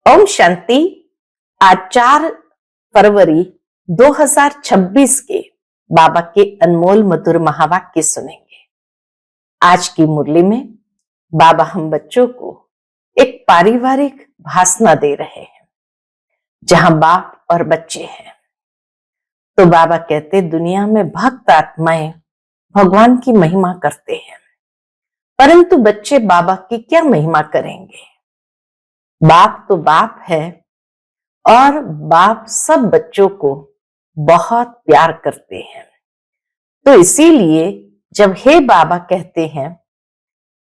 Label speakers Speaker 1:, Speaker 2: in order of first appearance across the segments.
Speaker 1: ओम शांति। आज 4 फरवरी 2026 के बाबा के अनमोल मधुर महावाक्य सुनेंगे। आज की मुरली में बाबा हम बच्चों को एक पारिवारिक भाषण दे रहे हैं जहां बाप और बच्चे हैं। तो बाबा कहते दुनिया में भक्त आत्माएं भगवान की महिमा करते हैं, परंतु बच्चे बाबा की क्या महिमा करेंगे। बाप तो बाप है और बाप सब बच्चों को बहुत प्यार करते हैं। तो इसीलिए जब हे बाबा कहते हैं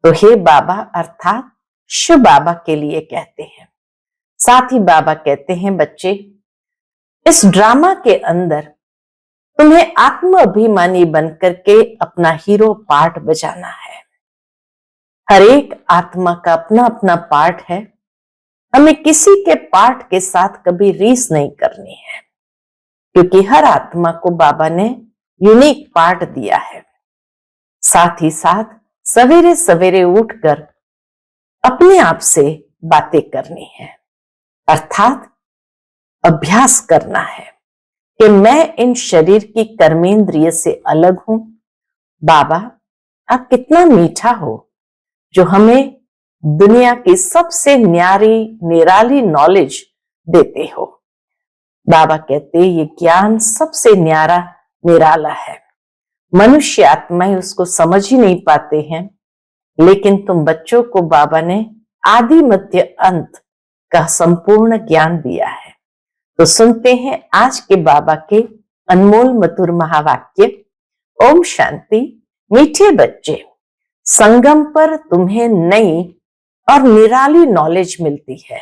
Speaker 1: तो हे बाबा अर्थात शिव बाबा के लिए कहते हैं। साथ ही बाबा कहते हैं बच्चे, इस ड्रामा के अंदर तुम्हें आत्म अभिमानी बनकर के अपना हीरो पार्ट बजाना है। हर एक आत्मा का अपना अपना पार्ट है। हमें किसी के पार्ट के साथ कभी रीस नहीं करनी है, क्योंकि हर आत्मा को बाबा ने यूनिक पार्ट दिया है। साथ ही साथ सवेरे सवेरे उठकर अपने आप से बातें करनी है, अर्थात अभ्यास करना है कि मैं इन शरीर की कर्मेंद्रिय से अलग हूं। बाबा आप कितना मीठा हो जो हमें दुनिया की सबसे न्यारी निराली नॉलेज देते हो। बाबा कहते ये ज्ञान सबसे न्यारा निराला है। मनुष्य आत्माएं उसको समझ ही नहीं पाते हैं, लेकिन तुम बच्चों को बाबा ने आदि मध्य अंत का संपूर्ण ज्ञान दिया है। तो सुनते हैं आज के बाबा के अनमोल मधुर महावाक्य। ओम शांति। मीठे बच्चे, संगम पर तुम्हें नई और निराली नॉलेज मिलती है।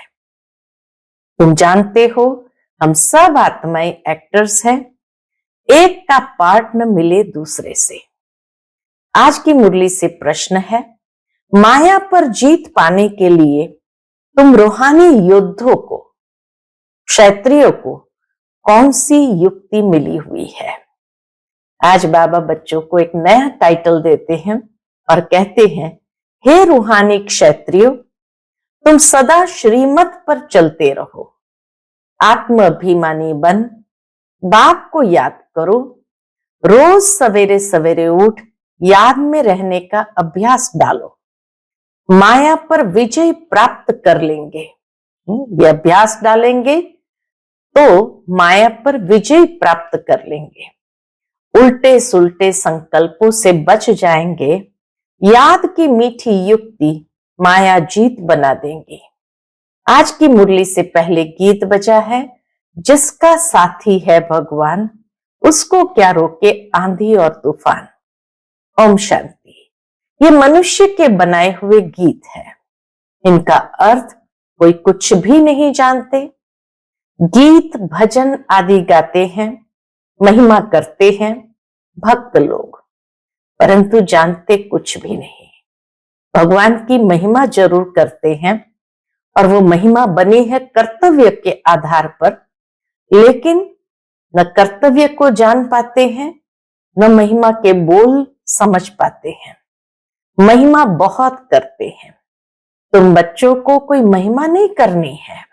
Speaker 1: तुम जानते हो हम सब आत्माएं एक्टर्स हैं, एक का पार्ट न मिले दूसरे से। आज की मुरली से प्रश्न है, माया पर जीत पाने के लिए तुम रूहानी योद्धों को, क्षत्रियों को कौन सी युक्ति मिली हुई है। आज बाबा बच्चों को एक नया टाइटल देते हैं और कहते हैं, हे रूहानी क्षत्रियो, तुम सदा श्रीमत पर चलते रहो। आत्म अभिमानी बन बाप को याद करो। रोज सवेरे सवेरे उठ याद में रहने का अभ्यास डालो। माया पर विजय प्राप्त कर लेंगे। ये अभ्यास डालेंगे तो माया पर विजय प्राप्त कर लेंगे। उल्टे सुलटे संकल्पों से बच जाएंगे। याद की मीठी युक्ति माया जीत बना देंगी। आज की मुरली से पहले गीत बजा है, जिसका साथी है भगवान, उसको क्या रोके आंधी और तूफान। ओम शांति। ये मनुष्य के बनाए हुए गीत है। इनका अर्थ कोई कुछ भी नहीं जानते। गीत भजन आदि गाते हैं, महिमा करते हैं भक्त लोग, परंतु जानते कुछ भी नहीं। भगवान की महिमा जरूर करते हैं और वो महिमा बनी है कर्तव्य के आधार पर, लेकिन न कर्तव्य को जान पाते हैं न महिमा के बोल समझ पाते हैं। महिमा बहुत करते हैं। तुम बच्चों को कोई महिमा नहीं करनी है।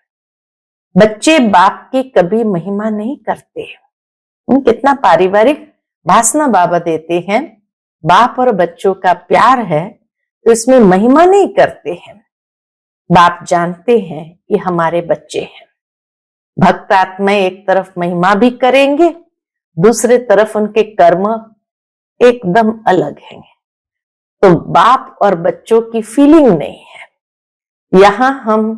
Speaker 1: बच्चे बाप की कभी महिमा नहीं करते। कितना पारिवारिक भाषण बाबा देते हैं। बाप और बच्चों का प्यार है तो इसमें महिमा नहीं करते हैं। बाप जानते हैं ये हमारे बच्चे हैं। भक्त आत्माएं एक तरफ महिमा भी करेंगे, दूसरे तरफ उनके कर्म एकदम अलग हैं। तो बाप और बच्चों की फीलिंग नहीं है। यहां हम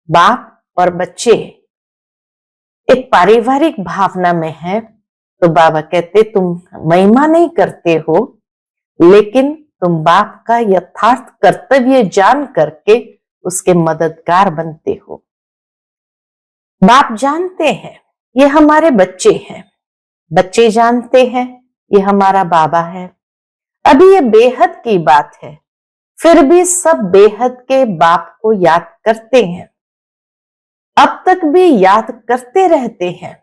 Speaker 1: बाप और बच्चे एक पारिवारिक भावना में है। तो बाबा कहते तुम महिमा नहीं करते हो, लेकिन तुम बाप का यथार्थ कर्तव्य जान करके उसके मददगार बनते हो। बाप जानते हैं ये हमारे बच्चे हैं। बच्चे जानते हैं ये हमारा बाबा है। अभी ये बेहद की बात है, फिर भी सब बेहद के बाप को याद करते हैं। अब तक भी याद करते रहते हैं।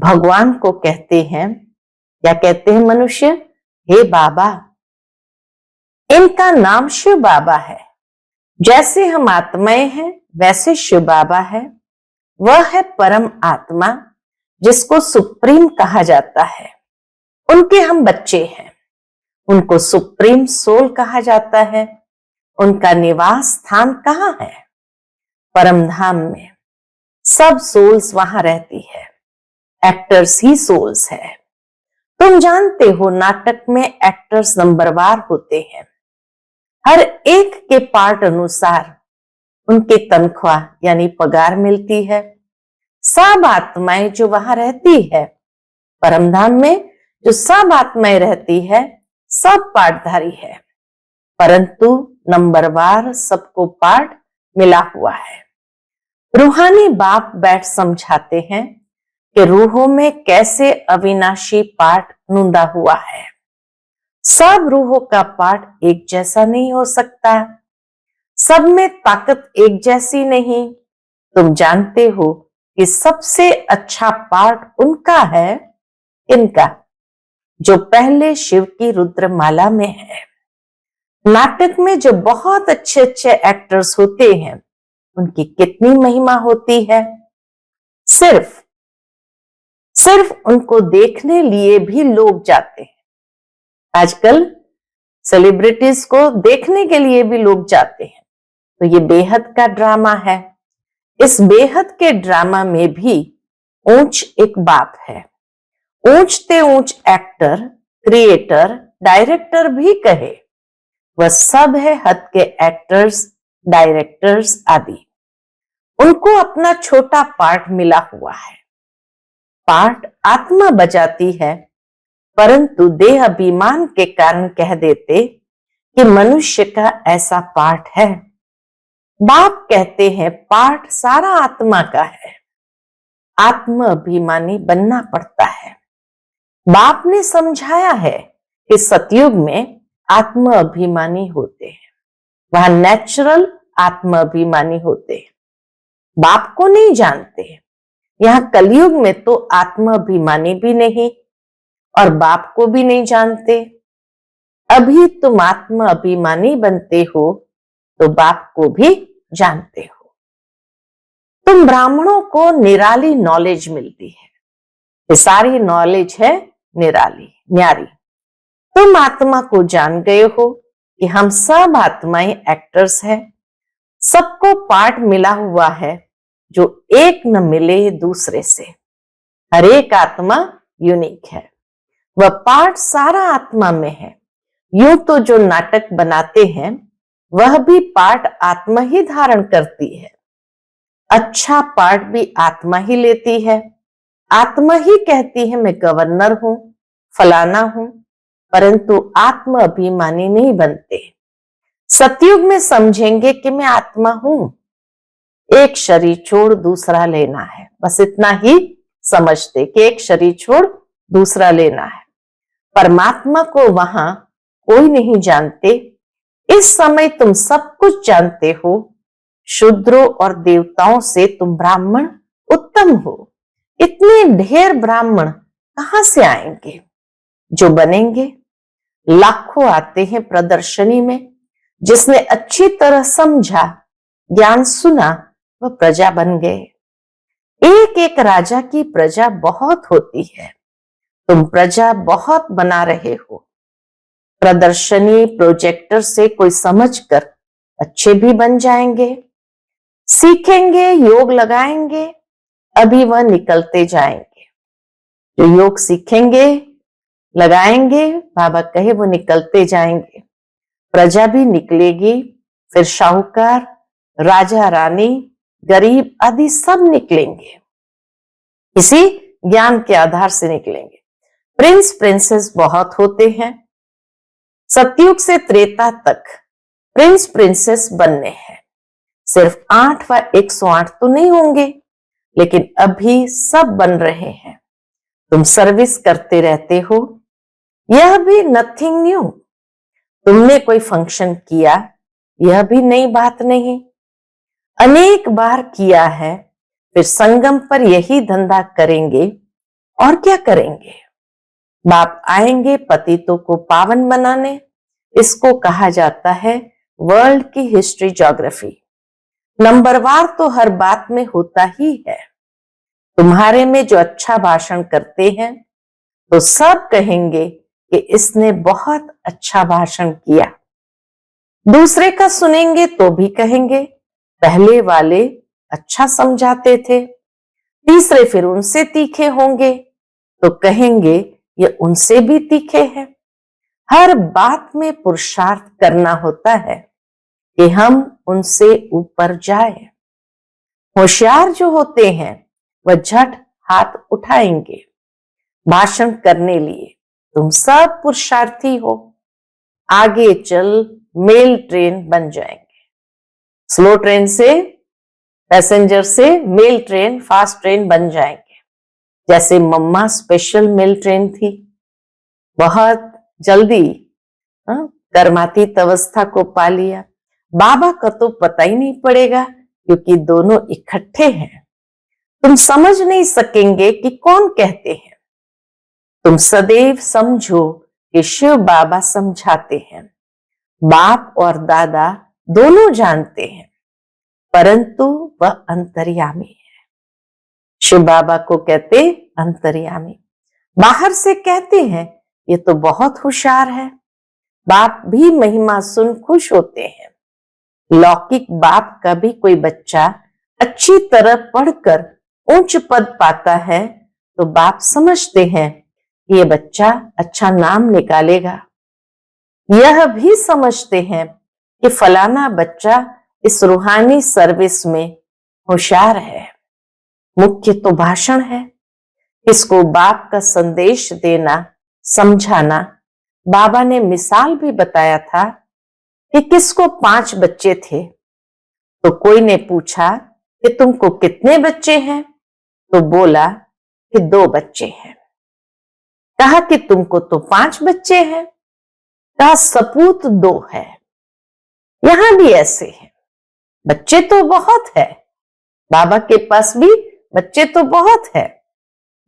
Speaker 1: भगवान को कहते हैं, क्या कहते हैं मनुष्य, हे बाबा। इनका नाम शिव बाबा है। जैसे हम आत्माएं हैं वैसे शिव बाबा है, वह है परम आत्मा जिसको सुप्रीम कहा जाता है। उनके हम बच्चे हैं, उनको सुप्रीम सोल कहा जाता है। उनका निवास स्थान कहाँ है? परम धाम में। सब सोल्स वहां रहती है, एक्टर्स ही सोल्स है। तुम जानते हो नाटक में एक्टर्स नंबरवार होते हैं, हर एक के पार्ट अनुसार उनके तनख्वाह यानी पगार मिलती है। सब आत्माएं जो वहां रहती है, परमधाम में जो सब आत्माएं रहती है, सब पार्टधारी है, परंतु नंबरवार सबको पार्ट मिला हुआ है। रूहानी बाप बैठ समझाते हैं कि रूहों में कैसे अविनाशी पार्ट नूंदा हुआ है। सब रूहों का पार्ट एक जैसा नहीं हो सकता, सब में ताकत एक जैसी नहीं। तुम जानते हो कि सबसे अच्छा पार्ट उनका है, इनका, जो पहले शिव की रुद्रमाला में है। नाटक में जो बहुत अच्छे अच्छे एक्टर्स होते हैं, उनकी कितनी महिमा होती है। सिर्फ उनको देखने लिए भी लोग जाते हैं। आजकल सेलिब्रिटीज को देखने के लिए भी लोग जाते हैं। तो ये बेहद का ड्रामा है। इस बेहद के ड्रामा में भी ऊंच एक बाप है। ऊंचते ऊंच एक्टर, क्रिएटर, डायरेक्टर भी कहे, वह सब है हद के एक्टर्स, डायरेक्टर्स आदि। उनको अपना छोटा पार्ट मिला हुआ है। पार्ट आत्मा बजाती है, परंतु देह अभिमान के कारण कह देते कि मनुष्य का ऐसा पार्ट है। बाप कहते हैं पार्ट सारा आत्मा का है। आत्म अभिमानी बनना पड़ता है। बाप ने समझाया है कि सतयुग में आत्म अभिमानी होते हैं, वहां नेचुरल आत्म अभिमानी होते हैं। बाप को नहीं जानते। यहां कलयुग में तो आत्म अभिमानी भी नहीं और बाप को भी नहीं जानते। अभी तुम आत्म अभिमानी बनते हो तो बाप को भी जानते हो। तुम ब्राह्मणों को निराली नॉलेज मिलती है। ये सारी नॉलेज है निराली, न्यारी। तुम आत्मा को जान गए हो कि हम सब आत्माएं एक्टर्स हैं। सबको पार्ट मिला हुआ है जो एक न मिले दूसरे से। हर एक आत्मा यूनिक है, वह पार्ट सारा आत्मा में है। यूं तो जो नाटक बनाते हैं वह भी पार्ट आत्मा ही धारण करती है। अच्छा पार्ट भी आत्मा ही लेती है। आत्मा ही कहती है मैं गवर्नर हूं, फलाना हूं, परंतु आत्म अभिमानी नहीं बनते। सतयुग में समझेंगे कि मैं आत्मा हूं, एक शरीर छोड़ दूसरा लेना है, बस इतना ही समझते कि एक शरीर छोड़ दूसरा लेना है। परमात्मा को वहां कोई नहीं जानते। इस समय तुम सब कुछ जानते हो। शूद्रों और देवताओं से तुम ब्राह्मण उत्तम हो। इतने ढेर ब्राह्मण कहां से आएंगे? जो बनेंगे लाखों आते हैं प्रदर्शनी में। जिसने अच्छी तरह समझा, ज्ञान सुना, वह प्रजा बन गए। एक एक राजा की प्रजा बहुत होती है। तुम प्रजा बहुत बना रहे हो। प्रदर्शनी प्रोजेक्टर से कोई समझकर अच्छे भी बन जाएंगे। सीखेंगे, योग लगाएंगे, अभी वह निकलते जाएंगे। जो योग सीखेंगे, लगाएंगे, बाबा कहे वो निकलते जाएंगे। प्रजा भी निकलेगी, फिर शाहूकार, राजा रानी, गरीब आदि सब निकलेंगे। इसी ज्ञान के आधार से निकलेंगे। प्रिंस प्रिंसेस बहुत होते हैं। सतयुग से त्रेता तक प्रिंस प्रिंसेस बनने हैं। सिर्फ 8 व 108 तो नहीं होंगे, लेकिन अभी सब बन रहे हैं। तुम सर्विस करते रहते हो। यह भी नथिंग न्यू। तुमने कोई फंक्शन किया, यह भी नई बात नहीं। अनेक बार किया है, फिर संगम पर यही धंधा करेंगे और क्या करेंगे? बाप आएंगे पतितों को पावन बनाने। इसको कहा जाता है वर्ल्ड की हिस्ट्री ज्योग्राफी। नंबरवार तो हर बात में होता ही है। तुम्हारे में जो अच्छा भाषण करते हैं तो सब कहेंगे कि इसने बहुत अच्छा भाषण किया। दूसरे का सुनेंगे तो भी कहेंगे पहले वाले अच्छा समझाते थे। तीसरे फिर उनसे तीखे होंगे तो कहेंगे ये उनसे भी तीखे हैं। हर बात में पुरुषार्थ करना होता है कि हम उनसे ऊपर जाए। होशियार जो होते हैं वह झट हाथ उठाएंगे। भाषण करने लिए तुम सब पुरुषार्थी हो, आगे चल मेल ट्रेन बन जाएंगे। स्लो ट्रेन से, पैसेंजर से मेल ट्रेन, फास्ट ट्रेन बन जाएंगे। जैसे मम्मा स्पेशल मेल ट्रेन थी, बहुत जल्दी कर्मातीत अवस्था को पा लिया। बाबा का तो पता ही नहीं पड़ेगा क्योंकि दोनों इकट्ठे हैं। तुम समझ नहीं सकेंगे कि कौन कहते हैं। तुम सदैव समझो कि शिव बाबा समझाते हैं। बाप और दादा दोनों जानते हैं, परंतु वह अंतर्यामी है। शिव बाबा को कहते अंतर्यामी। बाहर से कहते हैं ये तो बहुत होशियार है। बाप भी महिमा सुन खुश होते हैं। लौकिक बाप का भी कोई बच्चा अच्छी तरह पढ़कर उच्च पद पाता है तो बाप समझते हैं कि ये बच्चा अच्छा नाम निकालेगा। यह भी समझते हैं कि फलाना बच्चा इस रूहानी सर्विस में होशियार है। मुख्य तो भाषण है। किसको बाप का संदेश देना, समझाना। बाबा ने मिसाल भी बताया था कि किसको 5 बच्चे थे तो कोई ने पूछा कि तुमको कितने बच्चे हैं, तो बोला कि 2 बच्चे हैं। कहा कि तुमको तो 5 बच्चे हैं। कहा सपूत 2 है। यहां भी ऐसे हैं, बच्चे तो बहुत है। बाबा के पास भी बच्चे तो बहुत है।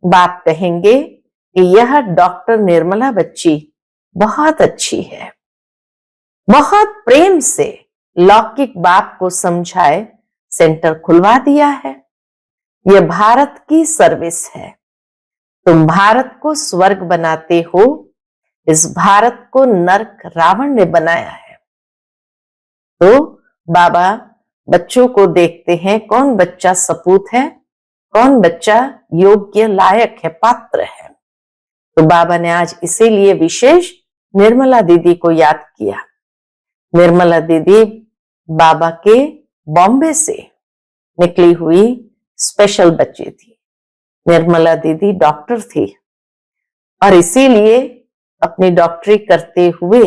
Speaker 1: बाप कहेंगे कि यह डॉक्टर निर्मला बच्ची बहुत अच्छी है। बहुत प्रेम से लौकिक बाप को समझाए सेंटर खुलवा दिया है। यह भारत की सर्विस है। तुम भारत को स्वर्ग बनाते हो, इस भारत को नरक रावण ने बनाया है। तो बाबा बच्चों को देखते हैं कौन बच्चा सपूत है, कौन बच्चा योग्य, लायक है, पात्र है। तो बाबा ने आज इसीलिए विशेष निर्मला दीदी को याद किया। निर्मला दीदी बाबा के बॉम्बे से निकली हुई स्पेशल बच्ची थी। निर्मला दीदी डॉक्टर थी और इसीलिए अपनी डॉक्टरी करते हुए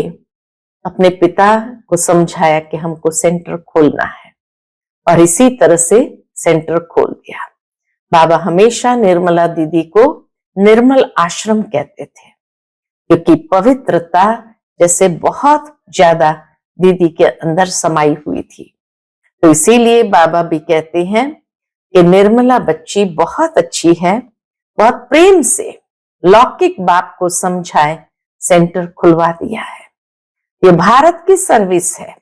Speaker 1: अपने पिता को समझाया कि हमको सेंटर खोलना है और इसी तरह से सेंटर खोल दिया। बाबा हमेशा निर्मला दीदी को निर्मल आश्रम कहते थे क्योंकि पवित्रता जैसे बहुत ज्यादा दीदी के अंदर समाई हुई थी। तो इसीलिए बाबा भी कहते हैं कि निर्मला बच्ची बहुत अच्छी है। बहुत प्रेम से लौकिक बाप को समझाए सेंटर खुलवा दिया है। ये भारत की सर्विस है।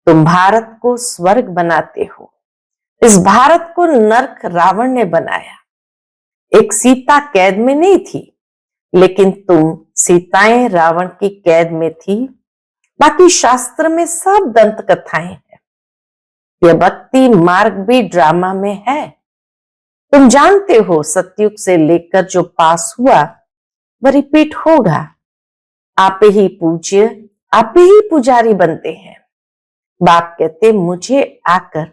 Speaker 1: तुम भारत को स्वर्ग बनाते हो। इस भारत को नरक रावण ने बनाया। एक सीता कैद में नहीं थी, लेकिन तुम सीताएं रावण की कैद में थी। बाकी शास्त्र में सब दंत कथाएं हैं। यह भक्ति मार्ग भी ड्रामा में है। तुम जानते हो सतयुग से लेकर जो पास हुआ वह रिपीट होगा। आप ही पूज्य, आप ही पुजारी बनते हैं। बाप कहते मुझे आकर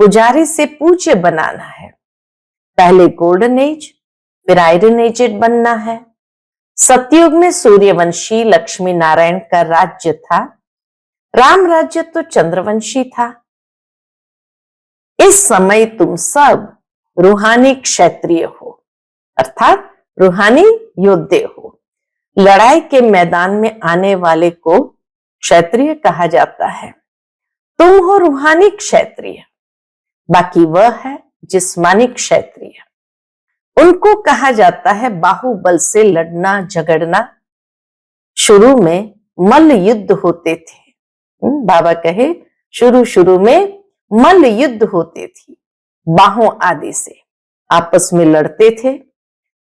Speaker 1: पुजारी से पूज्य बनाना है। पहले गोल्डन एज, फिर आयरन एज बनना है। सतयुग में सूर्यवंशी लक्ष्मी नारायण का राज्य था। राम राज्य तो चंद्रवंशी था। इस समय तुम सब रूहानी क्षत्रिय हो, अर्थात रूहानी योद्धे हो। लड़ाई के मैदान में आने वाले को क्षत्रिय कहा जाता है। तुम हो रूहानी क्षत्रिय, बाकी वह है जिस्मानी क्षत्रिय। उनको कहा जाता है बाहुबल से लड़ना झगड़ना। शुरू में मल्ल युद्ध होते थे। बाबा कहे शुरू में मल्ल युद्ध होते थे, बाहों आदि से आपस में लड़ते थे,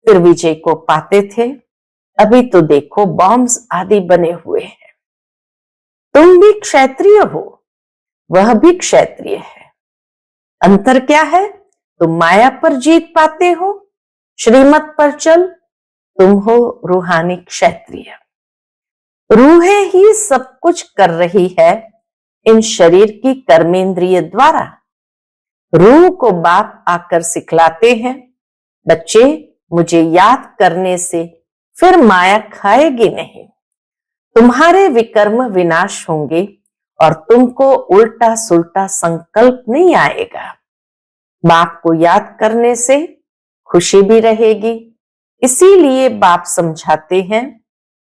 Speaker 1: फिर विजय को पाते थे। अभी तो देखो बॉम्ब्स आदि बने हुए हैं। तुम भी क्षत्रिय हो, वह भी क्षत्रिय है। अंतर क्या है? तुम माया पर जीत पाते हो, श्रीमत पर चल, तुम हो रूहानी क्षत्रिय। रूहें ही सब कुछ कर रही है इन शरीर की कर्मेंद्रिय द्वारा। रूह को बाप आकर सिखलाते हैं, बच्चे मुझे याद करने से फिर माया खाएगी नहीं, तुम्हारे विकर्म विनाश होंगे और तुमको उल्टा सुल्टा संकल्प नहीं आएगा। बाप को याद करने से खुशी भी रहेगी। इसीलिए बाप समझाते हैं,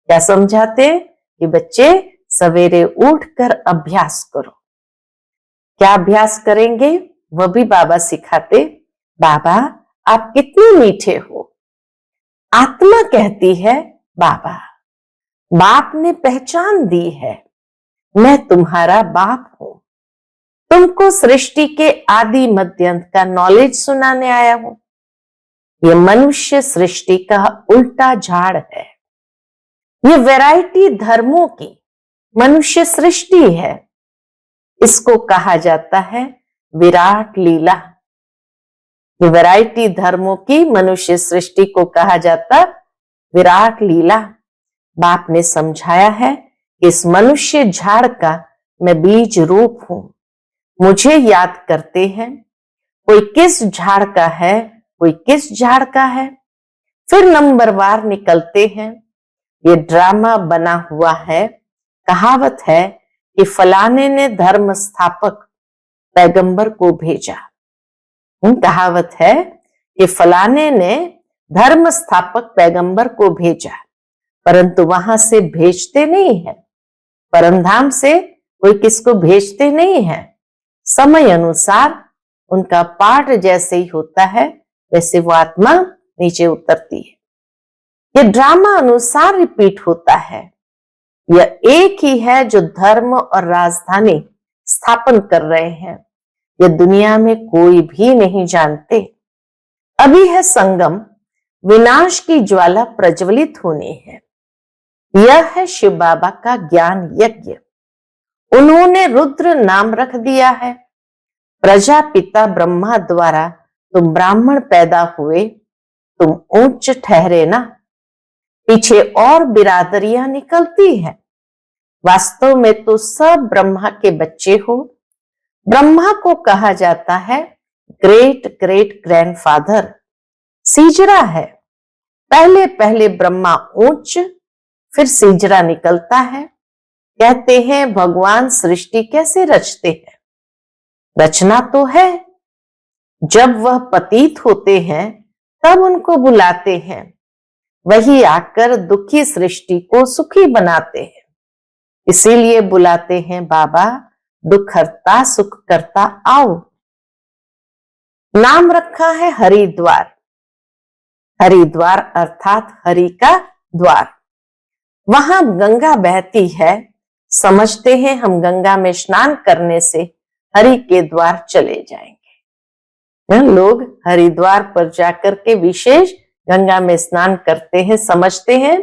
Speaker 1: क्या समझाते हैं? कि बच्चे सवेरे उठकर अभ्यास करो। क्या अभ्यास करेंगे? वह भी बाबा सिखाते। बाबा आप कितने मीठे हो। आत्मा कहती है बाबा, बाप ने पहचान दी है, मैं तुम्हारा बाप हूं। तुमको सृष्टि के आदि मध्य अंत का नॉलेज सुनाने आया हूं। यह मनुष्य सृष्टि का उल्टा झाड़ है। ये वैरायटी धर्मों की मनुष्य सृष्टि है। इसको कहा जाता है विराट लीला। ये वैरायटी धर्मों की मनुष्य सृष्टि को कहा जाता विराट लीला। बाप ने समझाया है कि इस मनुष्य झाड़ का मैं बीज रूप हूं। मुझे याद करते हैं, कोई किस झाड़ का है, कोई किस झाड़ का है, फिर नंबरवार निकलते हैं। ये ड्रामा बना हुआ है। कहावत है कि फलाने ने धर्म स्थापक पैगंबर को भेजा। कहावत है कि फलाने ने धर्म स्थापक पैगंबर को भेजा, परंतु वहां से भेजते नहीं है। परमधाम से कोई किसको भेजते नहीं है। समय अनुसार उनका पाठ जैसे ही होता है वैसे वो आत्मा नीचे उतरती है। ये ड्रामा अनुसार रिपीट होता है। यह एक ही है जो धर्म और राजधानी स्थापन कर रहे हैं। यह दुनिया में कोई भी नहीं जानते। अभी है संगम, विनाश की ज्वाला प्रज्वलित होनी है। यह है शिव बाबा का ज्ञान यज्ञ। उन्होंने रुद्र नाम रख दिया है। प्रजापिता ब्रह्मा द्वारा तुम ब्राह्मण पैदा हुए, तुम उच्च ठहरे ना। पीछे और बिरादरियां निकलती हैं। वास्तव में तो सब ब्रह्मा के बच्चे हो। ब्रह्मा को कहा जाता है ग्रेट ग्रेट ग्रैंडफादर। सीजरा है। पहले पहले ब्रह्मा उच्च, फिर सीजरा निकलता है। कहते हैं भगवान सृष्टि कैसे रचते हैं? रचना तो है। जब वह पतित होते हैं तब उनको बुलाते हैं। वही आकर दुखी सृष्टि को सुखी बनाते हैं। इसीलिए बुलाते हैं बाबा दुख हरता सुख करता आओ। नाम रखा है हरिद्वार। हरिद्वार अर्थात हरि का द्वार। वहां गंगा बहती है। समझते हैं हम गंगा में स्नान करने से हरि के द्वार चले जाएंगे। लोग हरिद्वार पर जाकर के विशेष गंगा में स्नान करते हैं। समझते हैं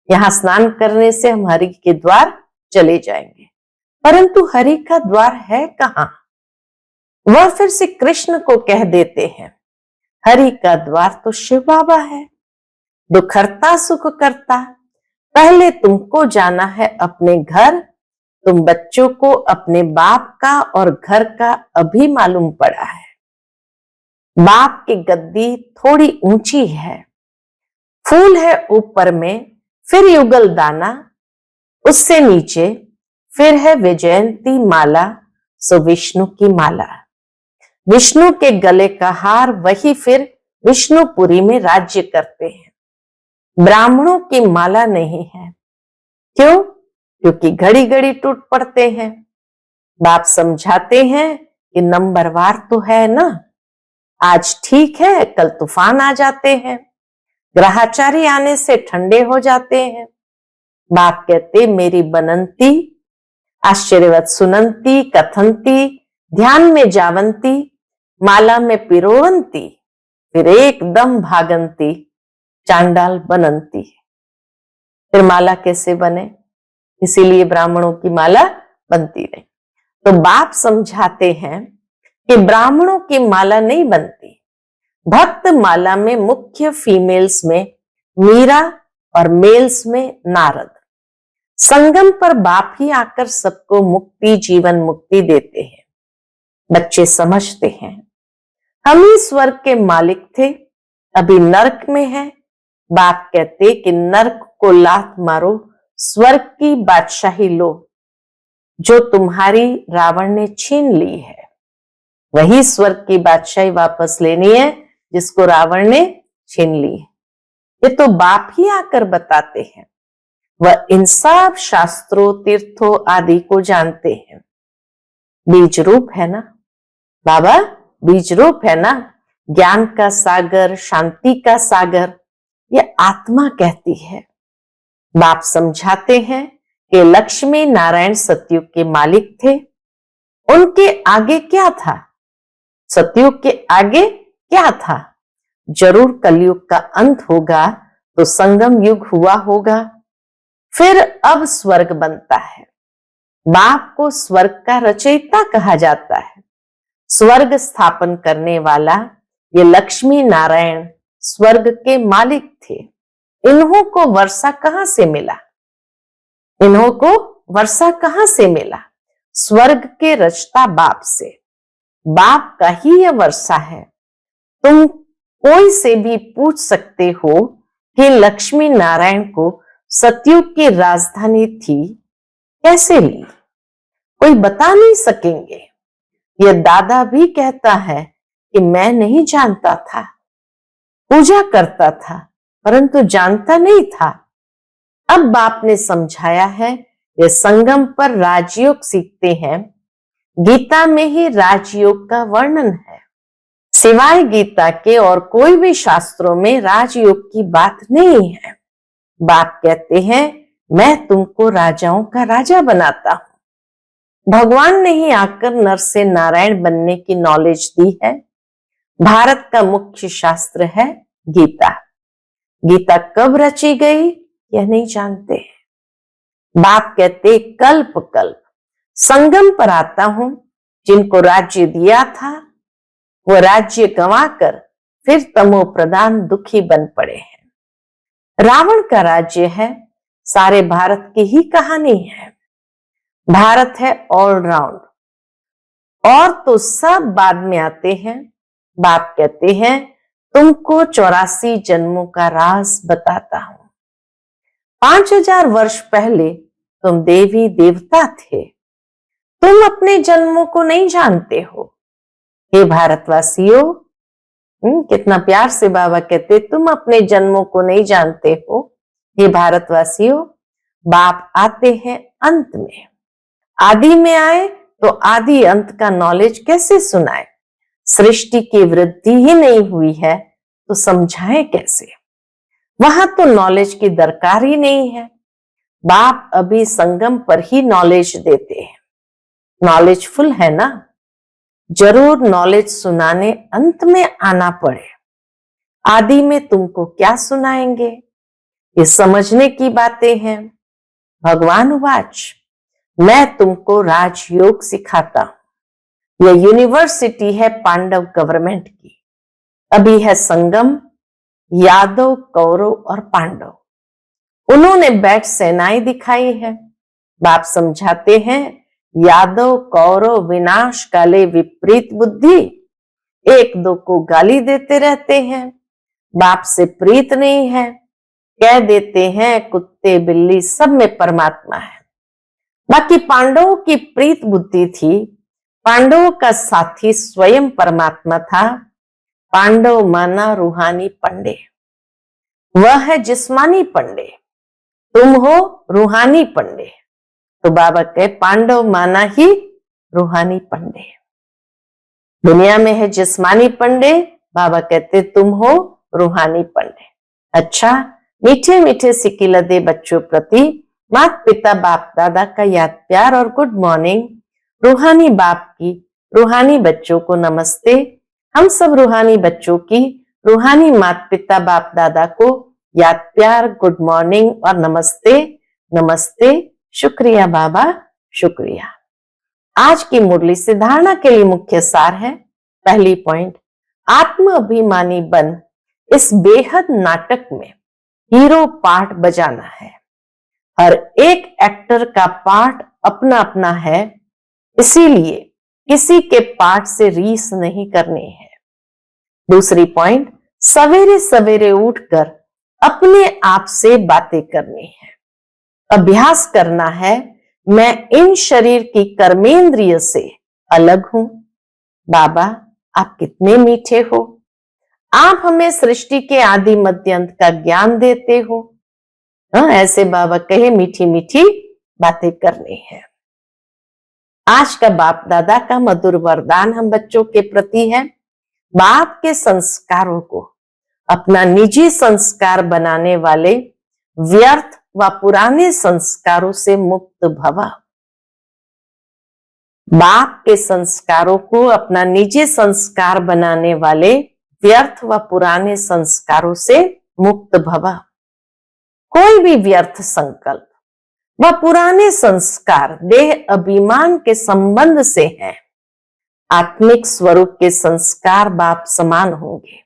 Speaker 1: यहां स्नान करने से हम हरि के द्वार चले जाएंगे, परंतु हरि का द्वार है कहां? वह फिर से कृष्ण को कह देते हैं हरि का द्वार तो शिव बाबा है। दुख हरता सुख करता। पहले तुमको जाना है अपने घर। तुम बच्चों को अपने बाप का और घर का अभी मालूम पड़ा है। बाप की गद्दी थोड़ी ऊंची है। फूल है ऊपर में, फिर युगल दाना, उससे नीचे फिर है विजयंती माला, सो विष्णु की माला। विष्णु के गले का हार, वही फिर विष्णुपुरी में राज्य करते हैं। ब्राह्मणों की माला नहीं है। क्यों? क्योंकि घड़ी घड़ी टूट पड़ते हैं। बाप समझाते हैं कि नंबरवार तो है ना। आज ठीक है, कल तूफान आ जाते हैं। ग्रहाचारी आने से ठंडे हो जाते हैं। बाप कहते मेरी बनंती आश्चर्यवत सुनंती कथंती ध्यान में जावंती, माला में पिरोवंती, फिर एकदम भागंती, चांडाल बनंती। फिर माला कैसे बने, इसीलिए ब्राह्मणों की माला बनती नहीं। तो बाप समझाते हैं कि ब्राह्मणों की माला नहीं बनती। भक्त माला में मुख्य फीमेल्स में मीरा और मेल्स में नारद। संगम पर बाप ही आकर सबको मुक्ति, जीवन मुक्ति देते हैं। बच्चे समझते हैं हम ही स्वर्ग के मालिक थे, अभी नरक में है। बाप कहते कि नरक को लात मारो, स्वर्ग की बादशाही लो। जो तुम्हारी रावण ने छीन ली है, वही स्वर्ग की बादशाही वापस लेनी है जिसको रावण ने छीन ली है। ये तो बाप ही आकर बताते हैं। वह इन सब शास्त्रों, तीर्थों आदि को जानते हैं। बीज रूप है ना बाबा, बीज रूप है ना, ज्ञान का सागर, शांति का सागर, ये आत्मा कहती है। बाप समझाते हैं कि लक्ष्मी नारायण सतयुग के मालिक थे। उनके आगे क्या था, सतयुग के आगे क्या था? जरूर कलयुग का अंत होगा, तो संगम युग हुआ होगा। फिर अब स्वर्ग बनता है। बाप को स्वर्ग का रचयिता कहा जाता है। स्वर्ग स्थापन करने वाला ये लक्ष्मी नारायण स्वर्ग के मालिक थे। इन्हों को वर्षा कहां से मिला, इन्हों को वर्षा कहां से मिला? स्वर्ग के रचता बाप से। बाप का ही यह वर्षा है। तुम कोई से भी पूछ सकते हो कि लक्ष्मी नारायण को सतयुग की राजधानी थी कैसे ली, कोई बता नहीं सकेंगे। यह दादा भी कहता है कि मैं नहीं जानता था, पूजा करता था परंतु जानता नहीं था। अब बाप ने समझाया है, ये संगम पर राजयोग सीखते हैं। गीता में ही राजयोग का वर्णन है। सिवाय गीता के और कोई भी शास्त्रों में राजयोग की बात नहीं है। बाप कहते हैं मैं तुमको राजाओं का राजा बनाता हूं। भगवान ने ही आकर नर से नारायण बनने की नॉलेज दी है। भारत का मुख्य शास्त्र है गीता। गीता कब रची गई यह नहीं जानते। बाप कहते कल्प कल्प संगम पर आता हूं। जिनको राज्य दिया था वो राज्य गंवाकर फिर तमो प्रधान दुखी बन पड़े हैं। रावण का राज्य है, सारे भारत की ही कहानी है। भारत है ऑलराउंड, और तो सब बाद में आते हैं। बाप कहते हैं तुमको 84 जन्मों का राज बताता हूं। 5000 वर्ष पहले तुम देवी देवता थे। तुम अपने जन्मों को नहीं जानते हो। हे भारतवासियों, कितना प्यार से बाबा कहते तुम अपने जन्मों को नहीं जानते हो। हे भारतवासियों, बाप आते हैं अंत में। आदि में आए तो आदि अंत का नॉलेज कैसे सुनाए? सृष्टि की वृद्धि ही नहीं हुई है तो समझाएं कैसे? वहां तो नॉलेज की दरकार ही नहीं है। बाप अभी संगम पर ही नॉलेज देते हैं। नॉलेजफुल है ना, जरूर नॉलेज सुनाने अंत में आना पड़े। आदि में तुमको क्या सुनाएंगे, ये समझने की बातें हैं। भगवान वाच, मैं तुमको राजयोग सिखाता हूं। यह यूनिवर्सिटी है पांडव गवर्नमेंट की। अभी है संगम, यादव, कौरव और पांडव। उन्होंने बैठ सेनाएं दिखाई है। बाप समझाते हैं यादव कौरव विनाश काले विपरीत बुद्धि, एक दो को गाली देते रहते हैं। बाप से प्रीत नहीं है, कह देते हैं कुत्ते बिल्ली सब में परमात्मा है। बाकी पांडवों की प्रीत बुद्धि थी। पांडवों का साथी स्वयं परमात्मा था। पांडव माना रूहानी पंडे, वह है जिस्मानी पंडे, तुम हो रूहानी पंडे। तो बाबा कहे पांडव माना ही रूहानी पंडे। दुनिया में है जिस्मानी पंडे, बाबा कहते तुम हो रूहानी पंडे। अच्छा, मीठे मीठे सिकिलदे बच्चों प्रति माता पिता बाप दादा का याद प्यार और गुड मॉर्निंग। रूहानी बाप की रूहानी बच्चों को नमस्ते। हम सब रूहानी बच्चों की रूहानी माता पिता बाप दादा को याद प्यार, गुड मॉर्निंग और नमस्ते। नमस्ते, शुक्रिया बाबा, शुक्रिया। आज की मुरली से धारणा के लिए मुख्य सार है। पहली पॉइंट, आत्म अभिमानी बन इस बेहद नाटक में हीरो पार्ट बजाना है। हर एक एक्टर का पार्ट अपना अपना है, इसीलिए किसी के पार्ट से रीस नहीं करनी है। दूसरी पॉइंट, सवेरे सवेरे उठकर अपने आप से बातें करनी है। अभ्यास करना है, मैं इन शरीर की कर्मेंद्रिय से अलग हूं। बाबा आप कितने मीठे हो, आप हमें सृष्टि के आदि मध्य अंत का ज्ञान देते हो। ऐसे बाबा कहे मीठी मीठी बातें करनी है। आज का बाप दादा का मधुर वरदान हम बच्चों के प्रति है, बाप के संस्कारों को अपना निजी संस्कार बनाने वाले व्यर्थ व पुराने संस्कारों से मुक्त भव। बाप के संस्कारों को अपना निजी संस्कार बनाने वाले व्यर्थ व पुराने संस्कारों से मुक्त भव। कोई भी व्यर्थ संकल्प व पुराने संस्कार देह अभिमान के संबंध से हैं। आत्मिक स्वरूप के संस्कार बाप समान होंगे।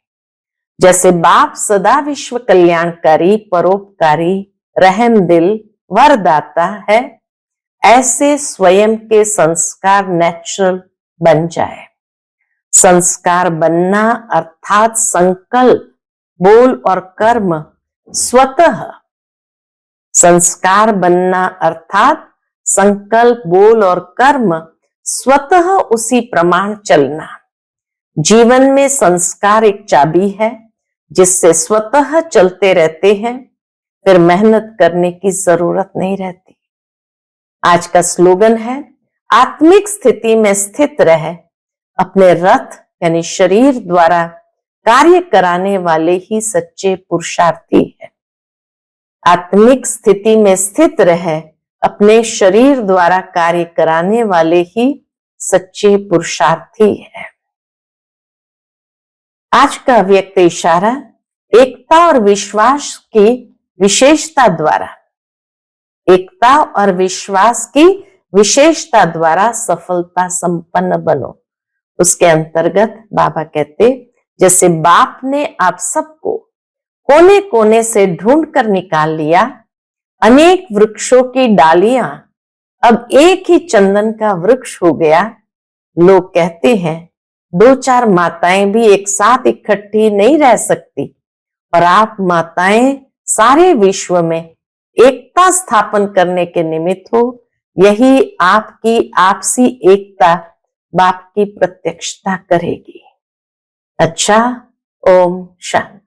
Speaker 1: जैसे बाप सदा विश्व कल्याणकारी, परोपकारी, रहम दिल, वरदाता है, ऐसे स्वयं के संस्कार नेचुरल बन जाए। संस्कार बनना अर्थात संकल्प, बोल और कर्म स्वतः। संस्कार बनना अर्थात संकल्प, बोल और कर्म स्वतः उसी प्रमाण चलना। जीवन में संस्कार एक चाबी है जिससे स्वतः चलते रहते हैं, फिर मेहनत करने की जरूरत नहीं रहती। आज का स्लोगन है, आत्मिक स्थिति में स्थित रह, अपने रथ यानी शरीर द्वारा कार्य कराने वाले ही सच्चे पुरुषार्थी है। आत्मिक स्थिति में स्थित रह, अपने शरीर द्वारा कार्य कराने वाले ही सच्चे पुरुषार्थी है। आज का व्यक्त इशारा, एकता और विश्वास की विशेषता द्वारा, एकता और विश्वास की विशेषता द्वारा सफलता संपन्न बनो। उसके अंतर्गत बाबा कहते, जैसे बाप ने आप सबको कोने कोने से ढूंढ कर निकाल लिया, अनेक वृक्षों की डालियां अब एक ही चंदन का वृक्ष हो गया। लोग कहते हैं 2-4 माताएं भी एक साथ इकट्ठी नहीं रह सकती, और आप माताएं सारे विश्व में एकता स्थापन करने के निमित्त हो। यही आपकी आपसी एकता बाप की प्रत्यक्षता करेगी। अच्छा, ओम शांति।